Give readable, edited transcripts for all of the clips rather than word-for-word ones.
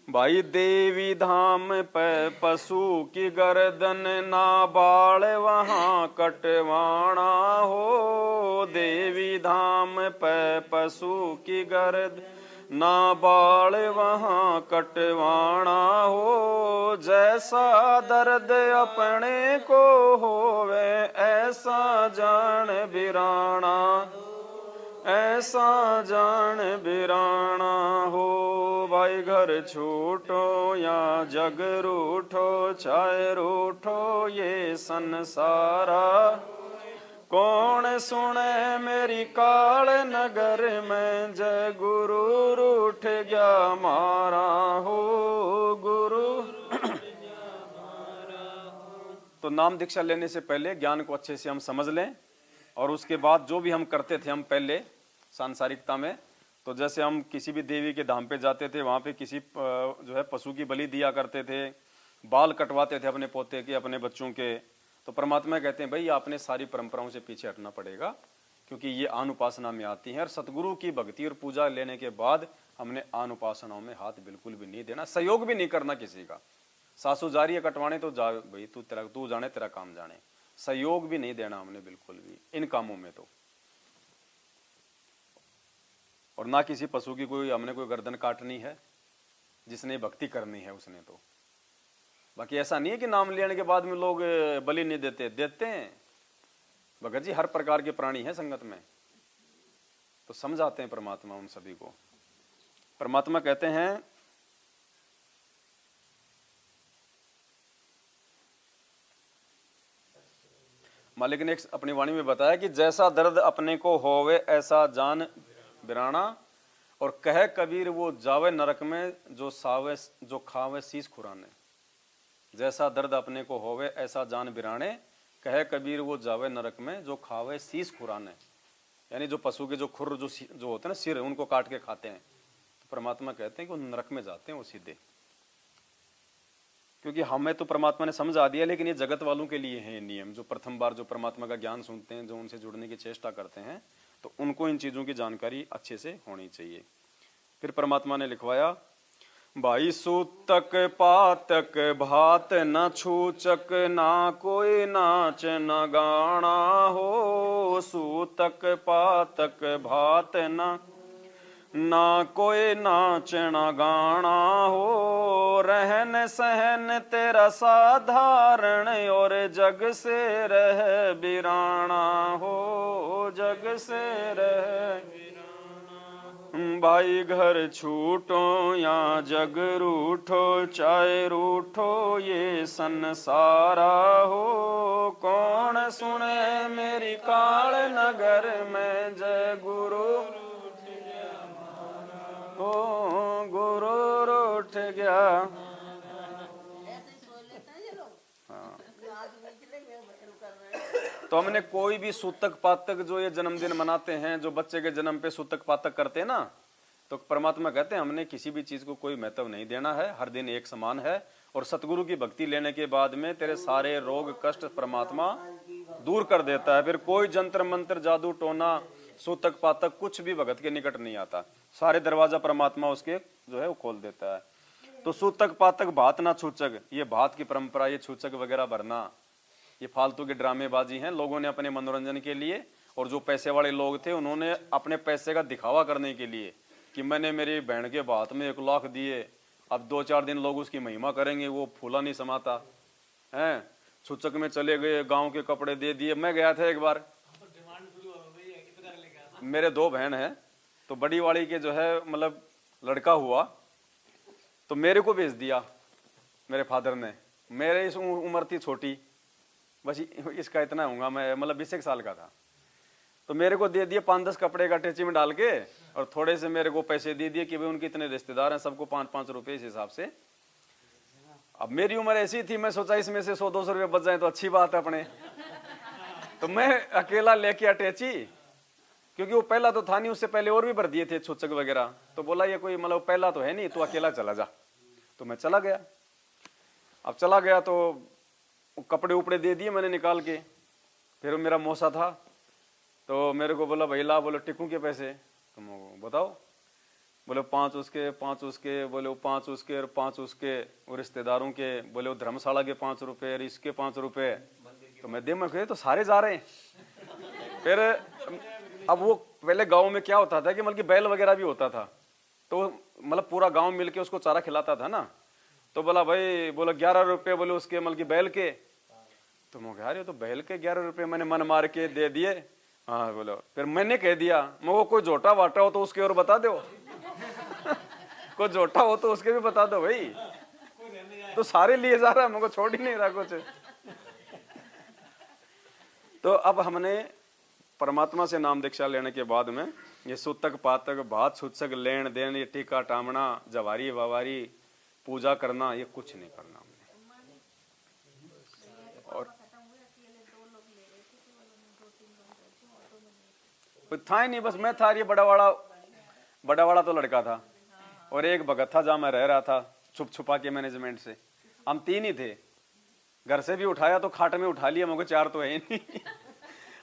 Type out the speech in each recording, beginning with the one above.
भाई देवी धाम पे पशु की गर्दन ना बाल वहाँ कटवाना हो। देवी धाम पे पशु की गर्द ना बाल वहाँ कटवाना हो। जैसा दर्द अपने को होवे ऐसा जान बिराना, ऐसा जान बिराना हो। भाई घर छूटो या जग रूठो, चाहे रूठो ये संसारा। कौन सुने मेरी काल नगर में, जय गुरु रूठ गया मारा हो। गुरु तो नाम दीक्षा लेने से पहले ज्ञान को अच्छे से हम समझ लें, और उसके बाद जो भी हम करते थे हम पहले सांसारिकता में, तो जैसे हम किसी भी देवी के धाम पे जाते थे, वहाँ पे किसी जो है पशु की बलि दिया करते थे, बाल कटवाते थे अपने पोते के, अपने बच्चों के। तो परमात्मा कहते हैं भाई आपने सारी परंपराओं से पीछे हटना पड़ेगा, क्योंकि ये अनुपासना में आती है। और सतगुरु की भक्ति और पूजा लेने के बाद हमने अनुपासनाओं में हाथ बिल्कुल भी नहीं देना, सहयोग भी नहीं करना किसी का। सासू जा रही है कटवाने तो जा भाई, तू जाने, तेरा काम जाने। सहयोग भी नहीं देना हमने बिल्कुल भी इन कामों में तो। और ना किसी पशु की कोई हमने कोई गर्दन काटनी है, जिसने भक्ति करनी है उसने तो। बाकी ऐसा नहीं है कि नाम लेने के बाद में लोग बलि नहीं देते, देते हैं भगत जी। हर प्रकार के प्राणी हैं संगत में, तो समझाते हैं परमात्मा उन सभी को। परमात्मा कहते हैं मालिक ने एक अपनी वाणी में बताया कि जैसा दर्द अपने को होवे ऐसा जान बिराना, और कह कबीर वो जावे नरक में जो सावे जो खावे शीश खुराने। जैसा दर्द अपने को होवे ऐसा जान बिराने, कहे कबीर वो जावे नरक में जो खावे शीश खुराने। यानी जो पशु के जो खुर जो होते हैं ना, सिर, उनको काट के खाते हैं, तो परमात्मा कहते हैं कि वो नरक में जाते हैं वो सीधे। क्योंकि हमें तो परमात्मा ने समझा दिया, लेकिन ये जगत वालों के लिए है नियम। जो प्रथम बार जो परमात्मा का ज्ञान सुनते हैं, जो उनसे जुड़ने की चेष्टा करते हैं, तो उनको इन चीजों की जानकारी अच्छे से होनी चाहिए। फिर परमात्मा ने लिखवाया, भाई सूतक पातक भात न छूचक, ना कोई नाच न गाना हो। सूतक पातक भात ना कोई नाच न गाना हो। रहन सहन तेरा साधारण, और जग से रह बिराना हो। जग से रह भाई घर छूटो या जग रूठो, चाहे रूठो ये संसारा हो। कौन सुने मेरी काल नगर में, जय गुरु ओ गुरु रूठ गया। हाँ। तो हमने कोई भी सूतक पातक जो ये जन्मदिन मनाते हैं, जो बच्चे के जन्म पे सूतक पातक करते हैं ना, तो परमात्मा कहते हैं हमने किसी भी चीज को कोई महत्व नहीं देना है, हर दिन एक समान है। और सतगुरु की भक्ति लेने के बाद में तेरे सारे रोग कष्ट परमात्मा दूर कर देता है। फिर कोई जंत्र मंत्र जादू टोना सूतक पातक कुछ भी भगत के निकट नहीं आता, सारे दरवाजा परमात्मा उसके जो है वो खोल देता है। तो सूतक पातक भात ना छूचक, ये भात की परंपरा, ये छूचक वगैरह भरना, ये फालतू के ड्रामेबाजी हैं लोगों ने अपने मनोरंजन के लिए। और जो पैसे वाले लोग थे उन्होंने अपने पैसे का दिखावा करने के लिए कि मैंने मेरी बहन के भात में 1 लाख दिए, अब 2-4 दिन लोग उसकी महिमा करेंगे, वो फूला नहीं समाता है। छूचक में चले गए, गांव के कपड़े दे दिए। मैं गया था एक बार, मेरे 2 बहन हैं, तो बड़ी वाली के जो है मतलब लड़का हुआ, तो मेरे को भेज दिया मेरे फादर ने। मेरे इस उम्र थी छोटी, बस इसका इतना होगा मैं, मतलब 20 साल का था। तो मेरे को दे दिए 5-10 कपड़े का टेची में डाल के, और थोड़े से मेरे को पैसे दे दिए कि भाई उनके इतने रिश्तेदार हैं, सबको 5-5 रुपए इस हिसाब से। अब मेरी उम्र ऐसी थी, मैं सोचा इसमें से 100-200 रुपये बच जाए तो अच्छी बात है अपने। तो मैं अकेला लेके अटैची, क्योंकि वो पहला तो था नहीं, उससे पहले और भी भर दिए थे छूचक वगैरह। तो बोला ये कोई मतलब पहला तो है नहीं, तो अकेला चला जा। तो मैं चला गया। अब चला गया तो कपड़े उपड़े दे दिए मैंने निकाल के। फिर मेरा मौसा था, तो मेरे को बोला भाई ला, बोलो टिकू के पैसे। तो बताओ, बोले 5 उसके, 5 उसके, बोले वो 5 उसके और 5 उसके, और रिश्तेदारों के, बोले वो धर्मशाला के 5 रुपए और इसके 5 रुपए। तो मैं दिमाग में तो सारे जा रहे हैं। फिर अब वो पहले गांव में क्या होता था कि मतलब बैल वगैरह भी होता था, तो मतलब पूरा गांव मिलके उसको चारा खिलाता था ना। तो बोला भाई, बोला 11 रुपए बोले उसके मतलब बैल के। तो मैं कह रही तो बैल के 11 रुपए मैंने मन मार के दे दिए। हाँ बोलो, फिर मैंने कह दिया मैं कोई झोटा वाटा हो तो उसके और बता दो। कोई झोटा हो तो उसके भी बता दो भाई। तो सारे लिए जा रहा है, मुझको छोड़ ही नहीं रहा कुछ। तो अब हमने परमात्मा से नाम दीक्षा लेने के बाद में ये सूतक पातक भात सूचक लेन देन, ये टीका टामना, जवारी ववारी, पूजा करना, ये कुछ नहीं करना हमने। और था ही नहीं, बस मैं था, ये बड़ा वाला तो लड़का था और एक भगत था जहां मैं रह रहा था छुप छुपा के मैनेजमेंट से। हम 3 ही थे। घर से भी उठाया तो खाट में उठा लिया, मुझे 4 तो है ही नहीं।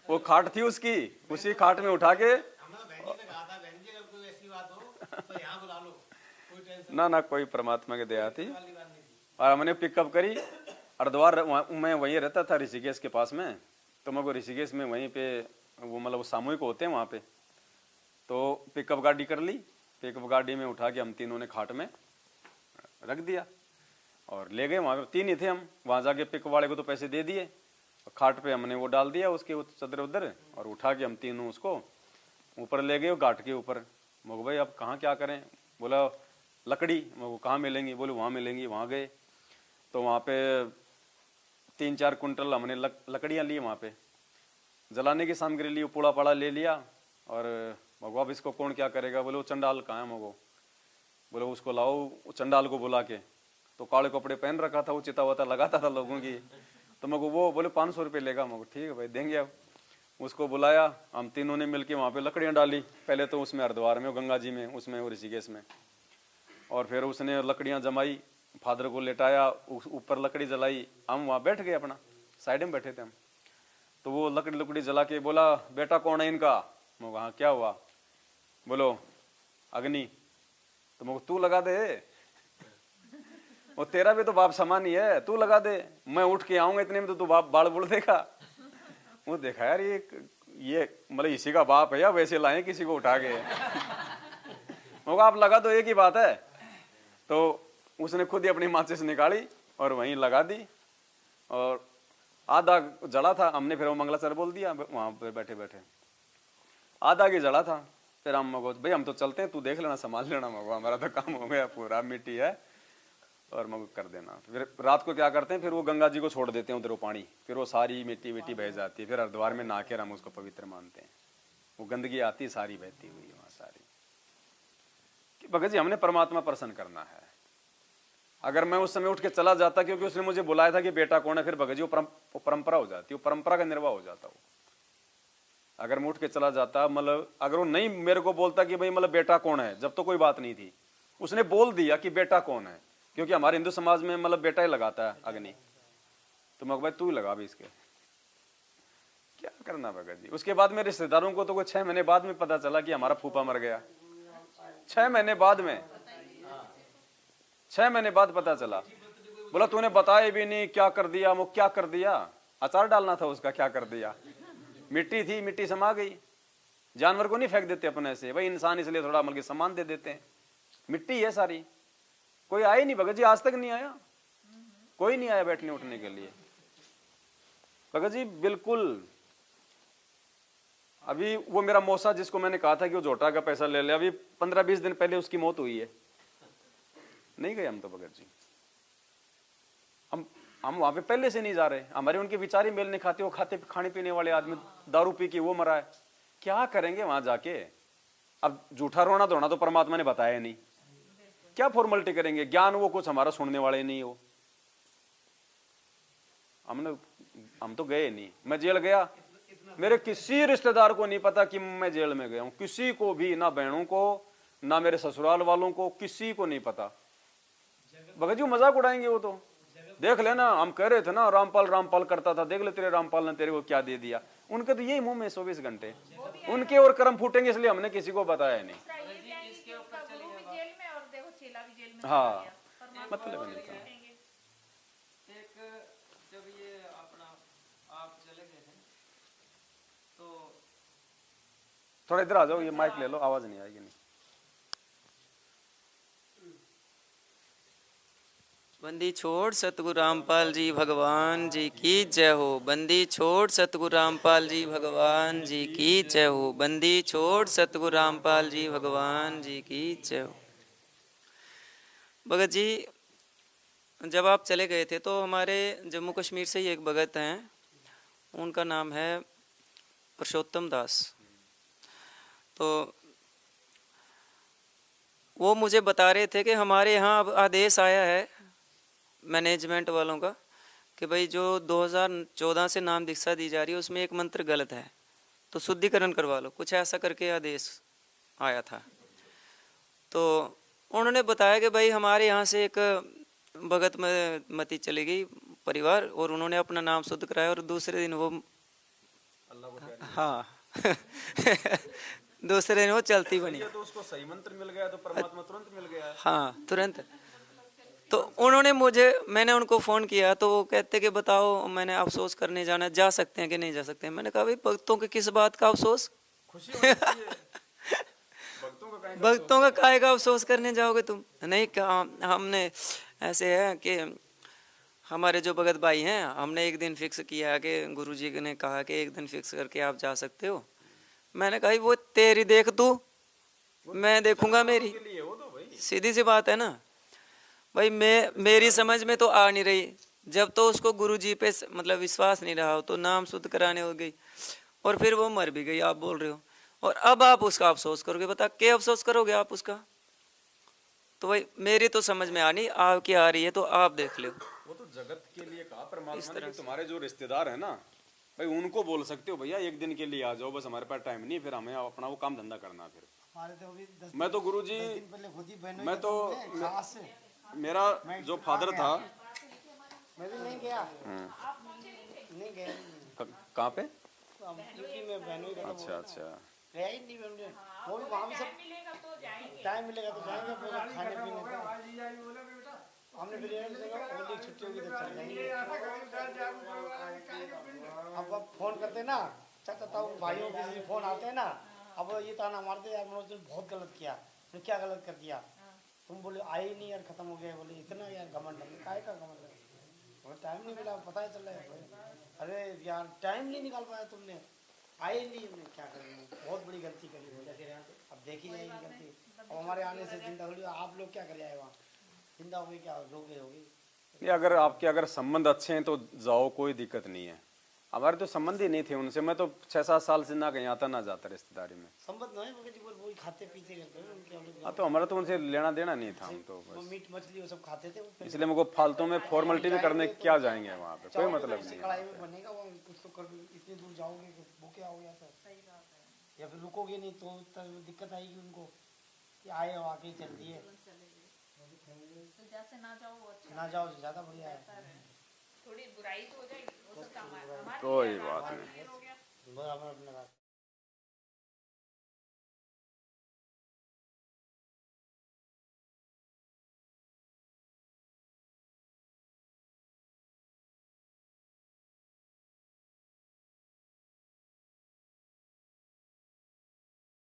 वो खाट थी उसकी, उसी खाट में उठा के ना कोई परमात्मा की दया थी। और हमने पिकअप करी हरिद्वार, मैं वहीं रहता था ऋषिकेश के पास में। तो मैं ऋषिकेश में वहीं पे वो मतलब सामूहिक होते हैं वहाँ पे। तो पिकअप गाड़ी कर ली, पिकअप गाड़ी में उठा के हम तीनों ने खाट में रख दिया और ले गए। वहाँ पे 3 ही थे हम। वहाँ जाके पिकअप वाले को तो पैसे दे दिए, खाट पे हमने वो डाल दिया उसके चदर उधर, और उठा के हम तीनों उसको ऊपर ले गए घाट के ऊपर। मगो भाई अब कहाँ क्या करें? बोला लकड़ी। मगो कहाँ मिलेंगी? बोले वहाँ मिलेंगी। वहाँ गए तो वहाँ पे 3-4 कुंटल हमने लकड़ियाँ ली, वहाँ पे जलाने की सामग्री ली, पूड़ा पड़ा ले लिया। और मगो अब इसको कौन क्या करेगा? बोले वो चंडाल कहाँ है? मगो बोले उसको लाओ, चंडाल को बुला के। तो काले कपड़े पहन रखा था, वो चिता वता लगाता था लोगों की। तो मगो वो बोले 500 रुपये लेगा। मगो ठीक है भाई देंगे। अब उसको बुलाया, हम तीनों ने मिलके वहाँ पे लकड़ियाँ डाली। पहले तो उसमें हरिद्वार में, गंगा जी में, उसमें और ऋषिकेश में। और फिर उसने लकड़ियाँ जमाई, फादर को लेटाया, ऊपर लकड़ी जलाई। हम वहाँ बैठ गए, अपना साइड में बैठे थे हम। तो वो लकड़ी जला के बोला बेटा कौन है इनका? मैं वहाँ क्या हुआ? बोलो अग्नि। तो मैं तू लगा दे, वो तेरा भी तो बाप समान ही है, तू लगा दे। मैं उठ के आऊंगा इतने में तो तू बाप बाल बुड़ देगा। वो देखा यार ये मतलब इसी का बाप है या वैसे लाए किसी को उठा के? आप लगा दो, एक ही बात है। तो उसने खुद ही अपनी माचिस निकाली और वहीं लगा दी, और आधा जड़ा था। हमने फिर वो मंगलाचरण बोल दिया वहां पे बैठे बैठे, आधा की जड़ा था। फिर हम मगो भाई हम तो चलते हैं, तू देख लेना, संभाल लेना। मगो हमारा तो काम हो गया, पूरा मिट्टी है और मगो कर देना। फिर रात को क्या करते हैं, फिर वो गंगा जी को छोड़ देते हैं उधर वो पानी, फिर वो सारी मिट्टी विट्टी बह जाती है। फिर हरिद्वार में नहा के हम उसको पवित्र मानते हैं। वो गंदगी आती सारी बहती हुई वहां सारी। कि भगत जी हमने परमात्मा प्रसन्न करना है। अगर मैं उस समय उठ के चला जाता क्योंकि उसने मुझे बुलाया था कि बेटा कौन है, फिर भगत जी वो परंपरा हो जाती, वो परंपरा का निर्वाह हो जाता। वो अगर मैं उठ के चला जाता, मतलब अगर वो नहीं मेरे को बोलता कि भाई मतलब बेटा कौन है, जब तो कोई बात नहीं थी, उसने बोल दिया कि बेटा कौन है, क्योंकि हमारे हिंदू समाज में मतलब बेटा ही लगाता है अग्नि। तो मैं भाई तू ही लगा भी इसके, क्या करना भगत जी। उसके बाद मेरे रिश्तेदारों को तो कोई 6 महीने बाद में पता चला कि हमारा फूफा मर गया। 6 महीने बाद में, 6 महीने बाद पता चला। बोला तूने बताया भी नहीं, क्या कर दिया? वो क्या कर दिया? अचार डालना था उसका, क्या कर दिया? मिट्टी थी, मिट्टी समा गई। जानवर को नहीं फेंक देते अपने से भाई, इंसान इसलिए थोड़ा मतलब सामान दे देते हैं। मिट्टी है सारी। कोई आया नहीं भगत जी, आज तक नहीं आया, कोई नहीं आया बैठने उठने के लिए भगत जी, बिल्कुल। अभी वो मेरा मौसा जिसको मैंने कहा था कि वो झोटा का पैसा ले ले, अभी 15-20 दिन पहले उसकी मौत हुई है। नहीं गए हम तो भगत जी, हम वहां पे पहले से नहीं जा रहे। हमारे उनके विचार ही मेल नहीं खाते। वो खाने पीने वाले आदमी, दारू पी के वो मरा है, क्या करेंगे वहां जाके? अब झूठा रोना धोना तो परमात्मा ने बताया नहीं, क्या फॉर्मेलिटी करेंगे? ज्ञान वो कुछ हमारा सुनने वाले नहीं हो। हम तो गए नहीं। मैं जेल गया, मेरे किसी रिश्तेदार को नहीं पता कि मैं जेल में गया हूं, किसी को भी, ना बहनों को, ना मेरे ससुराल वालों को, किसी को नहीं पता। भगत जी मजाक उड़ाएंगे वो तो। देख लेना, हम कह रहे थे ना रामपाल करता था, देख ले तेरे रामपाल ने तेरे को क्या दे दिया। उनके तो यही मुंह में 24 घंटे उनके और कर्म फूटेंगे, इसलिए हमने किसी को बताया नहीं। हाँ, मतलब नहीं था। एक जब ये अपना आप चले गए थे तो थोड़ा इधर आ जाओ, ये माइक ले लो, आवाज नहीं आएगी। नहीं, बंदी छोड़ सतगुरु रामपाल जी भगवान जी की जय हो। बंदी छोड़ सतगुरु रामपाल जी भगवान जी की जय हो। बंदी छोड़ सतगुरु रामपाल जी भगवान जी की जय हो। भगत जी जब आप चले गए थे तो हमारे जम्मू कश्मीर से ही एक भगत हैं, उनका नाम है पुरुषोत्तम दास। तो वो मुझे बता रहे थे कि हमारे यहाँ अब आदेश आया है मैनेजमेंट वालों का कि भाई जो 2014 से नाम दीक्षा दी जा रही है उसमें एक मंत्र गलत है, तो शुद्धिकरण करवा लो, कुछ ऐसा करके आदेश आया था। तो उन्होंने बताया कि भाई हमारे यहाँ से एक भगत मती चली गई परिवार, और उन्होंने अपना नाम शुद्ध कराया और दूसरे दिन वो हाँ दूसरे दिन वो चलती बनी। तो उसको सही मंत्र मिल गया तो परमात्मा तुरंत मिल गया। हाँ तुरंत। तो उन्होंने मैंने उनको फ़ोन किया तो वो कहते कि बताओ मैंने अफसोस करने जाना, जा सकते हैं कि नहीं जा सकते हैं। मैंने कहा भाई भक्तों के किस बात का अफसोस, खुशी होनी चाहिए। भक्तों का काहे का अफसोस करने जाओगे तुम। नहीं कहा, हमने ऐसे है कि हमारे जो भगत भाई हैं, हमने एक दिन फिक्स किया है कि गुरुजी ने कहा कि एक दिन फिक्स करके आप जा सकते हो। मैंने कहा वो तेरी देख तू, मैं देखूंगा मेरी, सीधी सी बात है ना भाई। मेरी समझ में तो आ नहीं रही, जब तो उसको गुरुजी पे मतलब विश्वास नहीं रहा हो तो नाम शुद्ध कराने हो गई और फिर वो मर भी गई, आप बोल रहे हो, और अब आप उसका अफसोस करोगे। बता क्या अफसोस करोगे आप उसका। तो भाई मेरी तो समझ में आ नहीं, आपकी आ रही है तो आप देख लो। वो तो जगत के लिए कहा परमात्मा ने, तुम्हारे जो रिश्तेदार है ना भाई उनको बोल सकते हो भैया एक दिन के लिए आ जाओ, बस हमारे पास टाइम नहीं, फिर हमें अपना वो काम धंधा करना। फिर मैं तो गुरुजी, मैं तो मेरा जो फादर था, मैं भी नहीं गया, नहीं गया। कहाँ पे? यूपी में बहनों ही अच्छा अच्छा, गया ही नहीं मैं, वो भी वहाँ भी सब टाइम मिलेगा तो जाएंगे, खाने पीने का हमने होली छुट्टी होगी तो चल जाएंगे। अब फोन करते ना चाचा ताऊ भाइयों के फोन आते हैं ना, अब ये ताना मारते यार मनोज ने बहुत गलत किया, तो क्या गलत कर दिया, तुम बोले आए ही नहीं यार, खत्म हो गया, बोले इतना यार घमंड, काहे का घमंड, टाइम नहीं मिला, पता ही चल रहा है। अरे यार टाइम नहीं निकाल पाया तुमने, आए नहीं, हमने क्या करें, बहुत बड़ी गलती करी। अब देखी जाएगी गलती, अब हमारे आने से जिंदा थोड़ी, आप लोग क्या कर जाए वहाँ, जिंदा हो गई क्या रोगे होगी। ये अगर आपके अगर संबंध अच्छे हैं तो जाओ, कोई दिक्कत नहीं है। हमारे तो संबंध ही नहीं थे उनसे, मैं तो 6-7 साल से ना कहीं आता ना जाता रिश्तेदारी में। संबंध नहीं, वो खाते पीते करते हैं उनके, हम लोग हाँ तो हमारा तो उनसे लेना देना नहीं था, हम तो बस मीट मछली वो सब खाते थे, इसलिए मुझको फालतू में फॉर्मेलिटी भी करने क्या जाएंगे वहाँ पे, कोई मतलब नहीं कढ़ाई है। में बनेगा वो, कुछ तो कर, इतनी दूर जाओगे वो क्या हो गया सर, या फिर रुकोगे नहीं तो दिक्कत आएगी उनको कि आए हो आके चल दिए, जैसे ना जाओ वो अच्छा, ना जाओ ज्यादा बढ़िया है, थोड़ी बुराई तो हो जाएगी, वो सब काम है, कोई बात नहीं। बराबर अपना